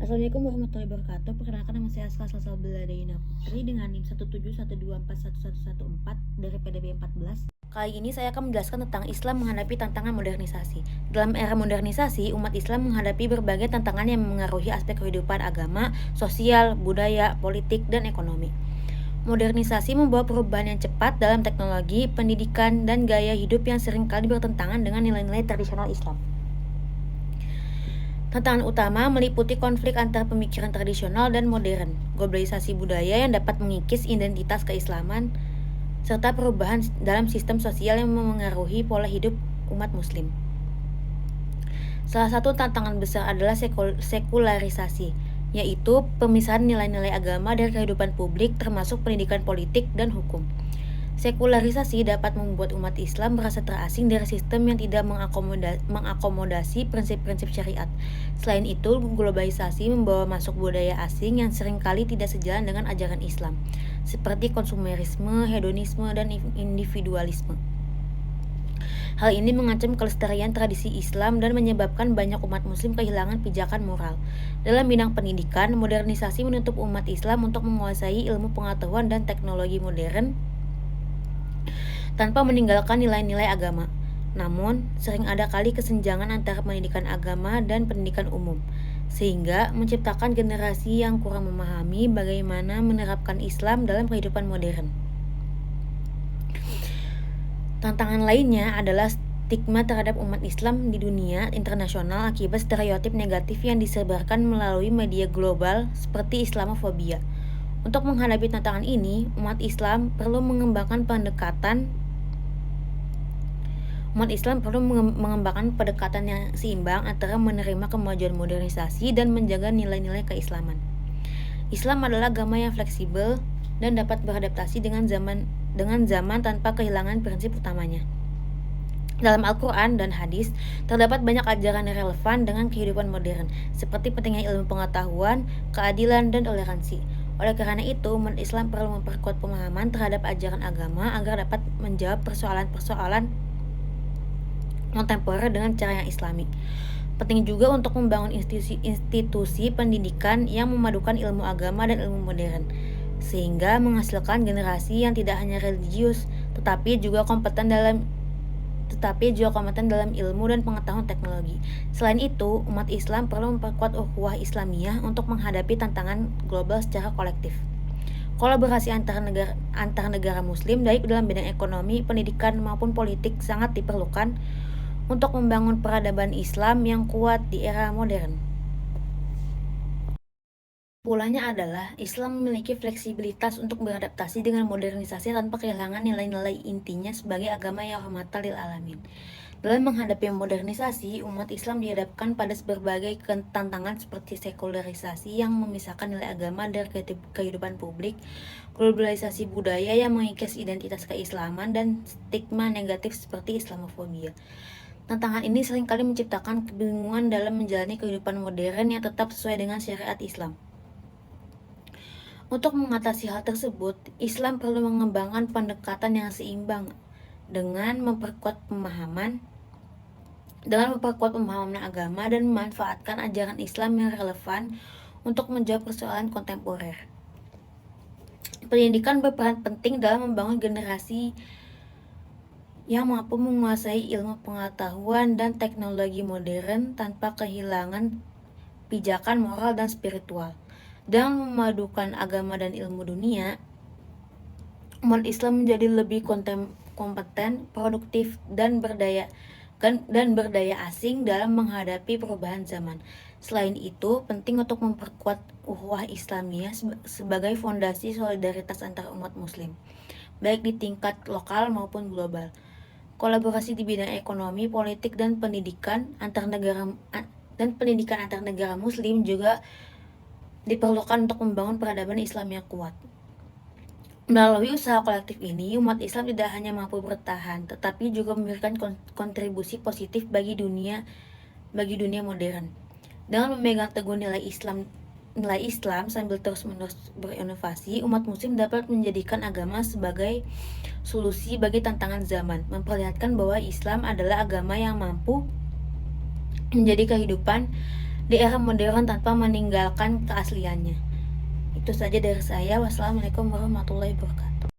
Assalamualaikum warahmatullahi wabarakatuh. Perkenalkan, nama saya Aska Salsabila Dayana Putri dengan NIM 171241114 dari PDB 14. Kali ini saya akan menjelaskan tentang Islam menghadapi tantangan modernisasi. Dalam era modernisasi, umat Islam menghadapi berbagai tantangan yang mengaruhi aspek kehidupan agama, sosial, budaya, politik, dan ekonomi. Modernisasi membawa perubahan yang cepat dalam teknologi, pendidikan, dan gaya hidup yang seringkali bertentangan dengan nilai-nilai tradisional Islam. Tantangan utama meliputi konflik antara pemikiran tradisional dan modern, globalisasi budaya yang dapat mengikis identitas keislaman, serta perubahan dalam sistem sosial yang memengaruhi pola hidup umat muslim. Salah satu tantangan besar adalah sekularisasi, yaitu pemisahan nilai-nilai agama dari kehidupan publik termasuk pendidikan politik dan hukum. Sekularisasi dapat membuat umat Islam merasa terasing dari sistem yang tidak mengakomodasi prinsip-prinsip syariat. Selain itu, globalisasi membawa masuk budaya asing yang seringkali tidak sejalan dengan ajaran Islam, seperti konsumerisme, hedonisme, dan individualisme. Hal ini mengancam kelestarian tradisi Islam dan menyebabkan banyak umat muslim kehilangan pijakan moral. Dalam bidang pendidikan, modernisasi menuntut umat Islam untuk menguasai ilmu pengetahuan dan teknologi modern tanpa meninggalkan nilai-nilai agama. Namun, sering ada kali kesenjangan antara pendidikan agama dan pendidikan umum, sehingga menciptakan generasi yang kurang memahami bagaimana menerapkan Islam dalam kehidupan modern. Tantangan lainnya adalah stigma terhadap umat Islam di dunia internasional akibat stereotip negatif yang disebarkan melalui media global seperti Islamofobia. Untuk menghadapi tantangan ini, umat Islam perlu mengembangkan pendekatan yang seimbang antara menerima kemajuan modernisasi dan menjaga nilai-nilai keislaman. Islam adalah agama yang fleksibel dan dapat beradaptasi dengan zaman tanpa kehilangan prinsip utamanya. Dalam Al-Quran dan hadis, terdapat banyak ajaran yang relevan dengan kehidupan modern, seperti pentingnya ilmu pengetahuan, keadilan, dan toleransi. Oleh karena itu, umat Islam perlu memperkuat pemahaman terhadap ajaran agama agar dapat menjawab persoalan-persoalan kontemporer dengan cara yang islami. Penting juga untuk membangun institusi pendidikan yang memadukan ilmu agama dan ilmu modern, sehingga menghasilkan generasi yang tidak hanya religius, tetapi juga kompeten dalam ilmu dan pengetahuan teknologi. Selain itu, umat Islam perlu memperkuat ukhuwah Islamiyah untuk menghadapi tantangan global secara kolektif. Kolaborasi antar negara Muslim, baik dalam bidang ekonomi, pendidikan, maupun politik, sangat diperlukan untuk membangun peradaban Islam yang kuat di era modern. Kesimpulannya adalah Islam memiliki fleksibilitas untuk beradaptasi dengan modernisasi tanpa kehilangan nilai-nilai intinya sebagai agama yang rahmatan lil alamin. Dalam menghadapi modernisasi, umat Islam dihadapkan pada berbagai tantangan seperti sekularisasi yang memisahkan nilai agama dari kehidupan publik, globalisasi budaya yang mengikis identitas keislaman, dan stigma negatif seperti Islamofobia. Tantangan ini seringkali menciptakan kebingungan dalam menjalani kehidupan modern yang tetap sesuai dengan syariat Islam. Untuk mengatasi hal tersebut, Islam perlu mengembangkan pendekatan yang seimbang dengan memperkuat pemahaman agama dan memanfaatkan ajaran Islam yang relevan untuk menjawab persoalan kontemporer. Pendidikan berperan penting dalam membangun generasi yang mampu menguasai ilmu pengetahuan dan teknologi modern tanpa kehilangan pijakan moral dan spiritual. Dengan memadukan agama dan ilmu dunia, umat Islam menjadi lebih kompeten, produktif, dan berdaya asing dalam menghadapi perubahan zaman. Selain itu, penting untuk memperkuat ukhuwah Islamiyah sebagai fondasi solidaritas antar umat muslim, baik di tingkat lokal maupun global. Kolaborasi di bidang ekonomi, politik, dan pendidikan antar negara muslim juga diperlukan untuk membangun peradaban Islam yang kuat. Melalui usaha kolektif ini, umat Islam tidak hanya mampu bertahan, tetapi juga memberikan kontribusi positif bagi dunia modern. Dengan memegang teguh nilai Islam sambil terus-menerus berinovasi, umat muslim dapat menjadikan agama sebagai solusi bagi tantangan zaman, memperlihatkan bahwa Islam adalah agama yang mampu menjadi kehidupan di era modern tanpa meninggalkan keasliannya. Itu saja dari saya. Wassalamualaikum warahmatullahi wabarakatuh.